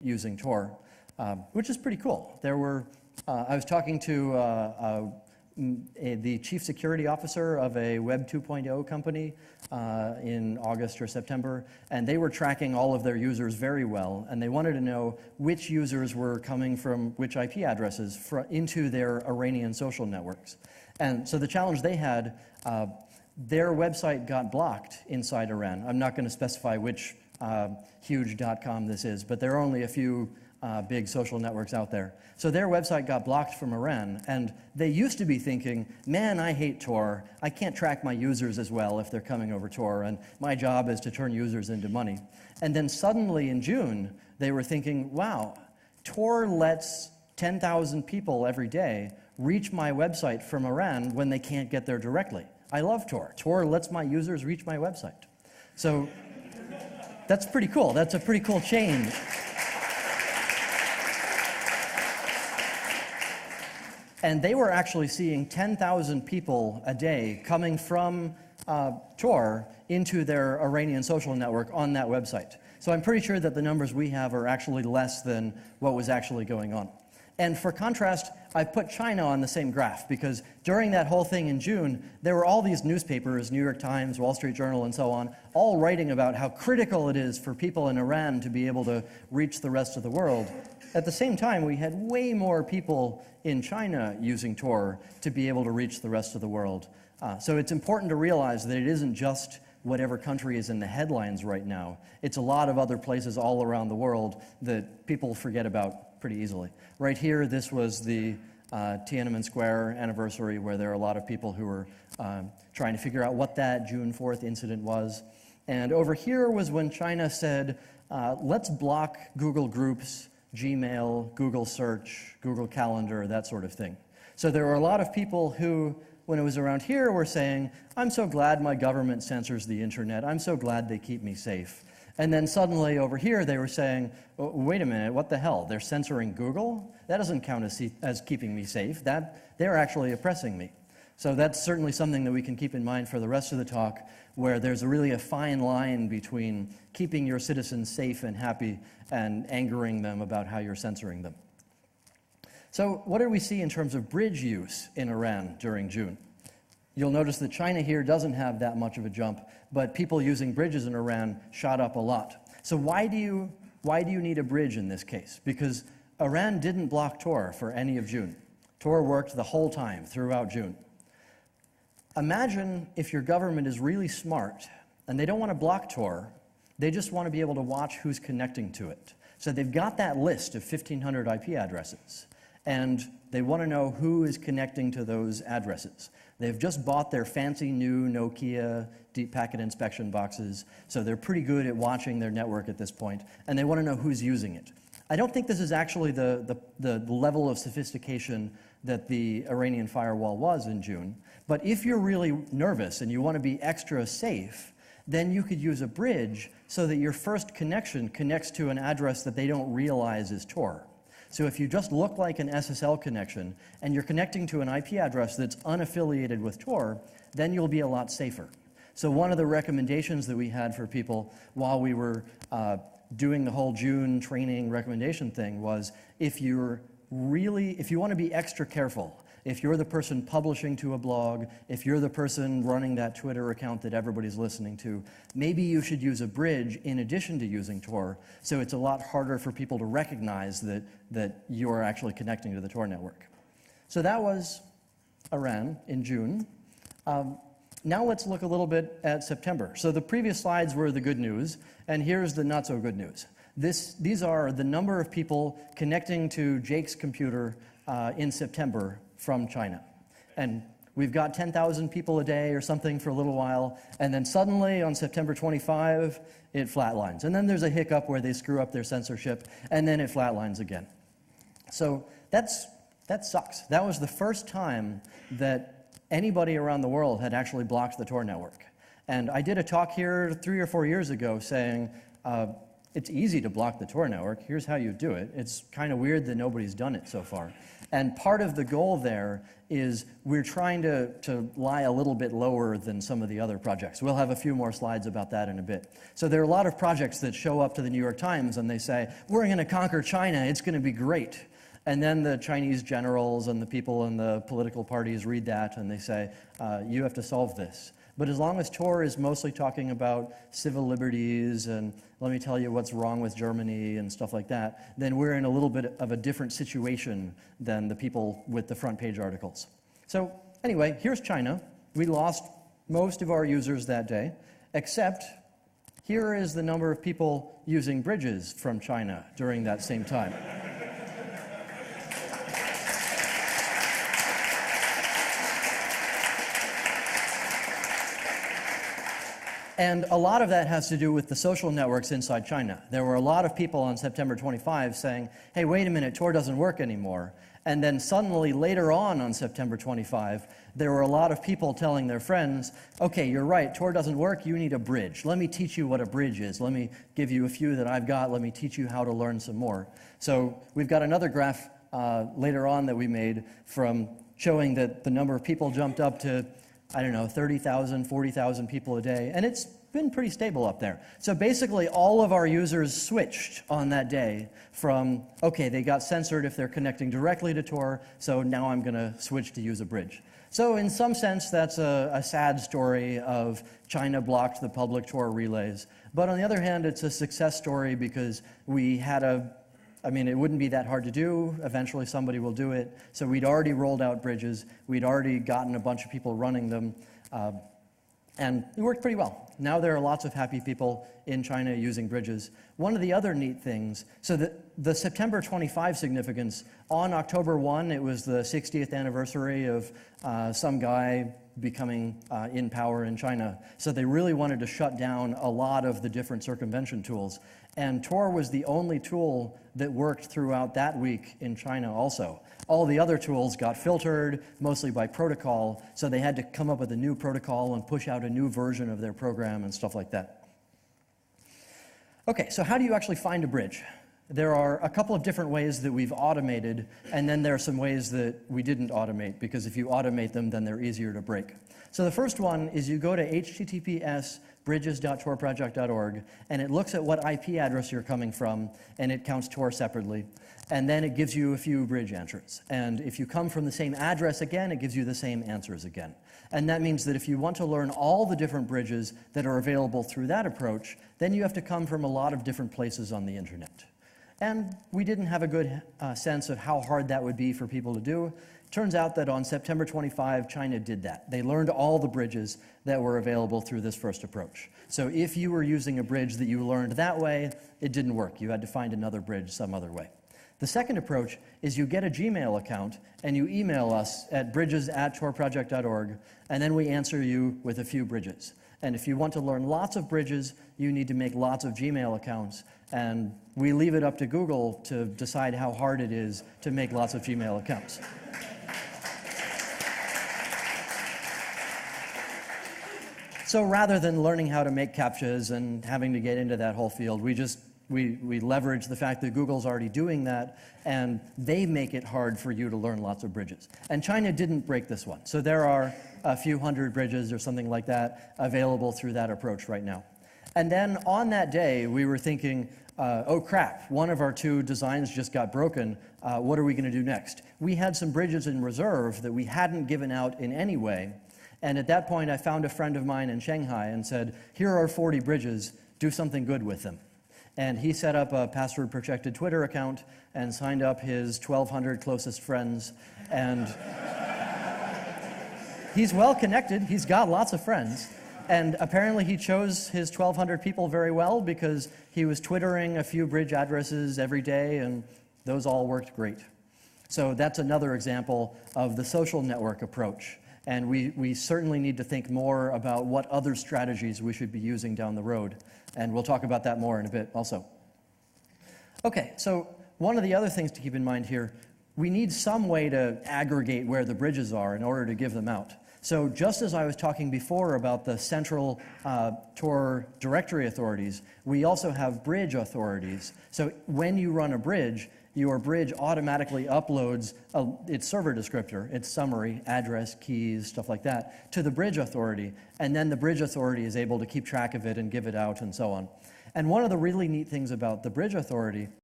using Tor, which is pretty cool. There were, I was talking to the chief security officer of a Web 2.0 company in August or September, and they were tracking all of their users very well, and they wanted to know which users were coming from which IP addresses into their Iranian social networks. And so the challenge they had, their website got blocked inside Iran. I'm not going to specify which huge .com this is, but there are only a few big social networks out there. So their website got blocked from Iran, and they used to be thinking, man, I hate Tor. I can't track my users as well if they're coming over Tor, and my job is to turn users into money. And then suddenly in June, they were thinking, wow, Tor lets 10,000 people every day reach my website from Iran when they can't get there directly. I love Tor. Tor lets my users reach my website. So that's pretty cool. That's a pretty cool change. And they were actually seeing 10,000 people a day coming from Tor into their Iranian social network on that website. So I'm pretty sure that the numbers we have are actually less than what was actually going on. And for contrast, I've put China on the same graph, because during that whole thing in June, there were all these newspapers, New York Times, Wall Street Journal, and so on, all writing about how critical it is for people in Iran to be able to reach the rest of the world. At the same time, we had way more people in China using Tor to be able to reach the rest of the world. So it's important to realize that it isn't just whatever country is in the headlines right now. It's a lot of other places all around the world that people forget about pretty easily. Right here, this was the Tiananmen Square anniversary, where there are a lot of people who were trying to figure out what that June 4th incident was. And over here was when China said, let's block Google Groups, Gmail, Google Search, Google Calendar, that sort of thing. So there were a lot of people who, when it was around here, were saying, I'm so glad my government censors the internet. I'm so glad they keep me safe. And then suddenly over here, they were saying, oh, wait a minute, what the hell? They're censoring Google? That doesn't count as keeping me safe. They're actually oppressing me. So that's certainly something that we can keep in mind for the rest of the talk, where there's really a fine line between keeping your citizens safe and happy and angering them about how you're censoring them. So what did we see in terms of bridge use in Iran during June? You'll notice that China here doesn't have that much of a jump, but people using bridges in Iran shot up a lot. So why do you need a bridge in this case? Because Iran didn't block Tor for any of June. Tor worked the whole time throughout June. Imagine if your government is really smart and they don't want to block Tor, they just want to be able to watch who's connecting to it. So they've got that list of 1,500 IP addresses, and they want to know who is connecting to those addresses. They've just bought their fancy new Nokia deep packet inspection boxes, so they're pretty good at watching their network at this point, and they want to know who's using it. I don't think this is actually the level of sophistication that the Iranian firewall was in June, but if you're really nervous and you want to be extra safe, then you could use a bridge so that your first connection connects to an address that they don't realize is Tor. So if you just look like an SSL connection and you're connecting to an IP address that's unaffiliated with Tor, then you'll be a lot safer. So one of the recommendations that we had for people while we were doing the whole June training recommendation thing was, if you want to be extra careful, if you're the person publishing to a blog, if you're the person running that Twitter account that everybody's listening to, maybe you should use a bridge in addition to using Tor, so it's a lot harder for people to recognize that you're actually connecting to the Tor network. So that was Iran in June. Now let's look a little bit at September. So the previous slides were the good news, and here's the not so good news. These are the number of people connecting to Jake's computer in September from China. And we've got 10,000 people a day or something for a little while, and then suddenly on September 25, it flatlines. And then there's a hiccup where they screw up their censorship, and then it flatlines again. So that sucks. That was the first time that anybody around the world had actually blocked the Tor network. And I did a talk here 3 or 4 years ago saying, it's easy to block the Tor network. Here's how you do it. It's kind of weird that nobody's done it so far. And part of the goal there is we're trying to lie a little bit lower than some of the other projects. We'll have a few more slides about that in a bit. So there are a lot of projects that show up to the New York Times and they say, we're going to conquer China, it's going to be great. And then the Chinese generals and the people in the political parties read that and they say, you have to solve this. But as long as Tor is mostly talking about civil liberties and let me tell you what's wrong with Germany and stuff like that, then we're in a little bit of a different situation than the people with the front page articles. So anyway, here's China. We lost most of our users that day, except here is the number of people using bridges from China during that same time. And a lot of that has to do with the social networks inside China. There were a lot of people on September 25 saying, hey, wait a minute, Tor doesn't work anymore. And then suddenly later on September 25, there were a lot of people telling their friends, okay, you're right, Tor doesn't work, you need a bridge. Let me teach you what a bridge is. Let me give you a few that I've got. Let me teach you how to learn some more. So we've got another graph later on that we made from showing that the number of people jumped up to, I don't know, 30,000, 40,000 people a day, and it's been pretty stable up there. So basically all of our users switched on that day from, okay, they got censored if they're connecting directly to Tor, so now I'm going to switch to use a bridge. So in some sense, that's a sad story of China blocked the public Tor relays. But on the other hand, it's a success story because we had I mean, it wouldn't be that hard to do. Eventually somebody will do it. So we'd already rolled out bridges. We'd already gotten a bunch of people running them. And it worked pretty well. Now there are lots of happy people in China using bridges. One of the other neat things, so the September 25 significance, on October 1, it was the 60th anniversary of some guy becoming in power in China. So they really wanted to shut down a lot of the different circumvention tools. And Tor was the only tool that worked throughout that week in China also. All the other tools got filtered, mostly by protocol, so they had to come up with a new protocol and push out a new version of their program and stuff like that. Okay, so how do you actually find a bridge? There are a couple of different ways that we've automated, and then there are some ways that we didn't automate, because if you automate them, then they're easier to break. So the first one is you go to https://bridges.torproject.org, and it looks at what IP address you're coming from, and it counts Tor separately. And then it gives you a few bridge answers. And if you come from the same address again, it gives you the same answers again. And that means that if you want to learn all the different bridges that are available through that approach, then you have to come from a lot of different places on the internet. And we didn't have a good sense of how hard that would be for people to do. Turns out that on September 25, China did that. They learned all the bridges that were available through this first approach. So if you were using a bridge that you learned that way, it didn't work. You had to find another bridge some other way. The second approach is you get a Gmail account and you email us at bridges@torproject.org, and then we answer you with a few bridges. And if you want to learn lots of bridges, you need to make lots of Gmail accounts, and we leave it up to Google to decide how hard it is to make lots of Gmail accounts. So rather than learning how to make CAPTCHAs and having to get into that whole field, we leverage the fact that Google's already doing that, and they make it hard for you to learn lots of bridges. And China didn't break this one. So there are a few hundred bridges or something like that available through that approach right now. And then on that day, we were thinking, oh crap, one of our two designs just got broken. What are we going to do next? We had some bridges in reserve that we hadn't given out in any way. And at that point, I found a friend of mine in Shanghai and said, here are 40 bridges, do something good with them. And he set up a password-protected Twitter account and signed up his 1,200 closest friends. And he's well connected. He's got lots of friends. And apparently he chose his 1,200 people very well because he was Twittering a few bridge addresses every day, and those all worked great. So that's another example of the social network approach. And we certainly need to think more about what other strategies we should be using down the road. And we'll talk about that more in a bit also. Okay, so one of the other things to keep in mind here, we need some way to aggregate where the bridges are in order to give them out. So just as I was talking before about the central Tor directory authorities, we also have bridge authorities. So when you run a bridge, your bridge automatically uploads its server descriptor, its summary, address, keys, stuff like that, to the bridge authority. And then the bridge authority is able to keep track of it and give it out and so on. And one of the really neat things about the bridge authority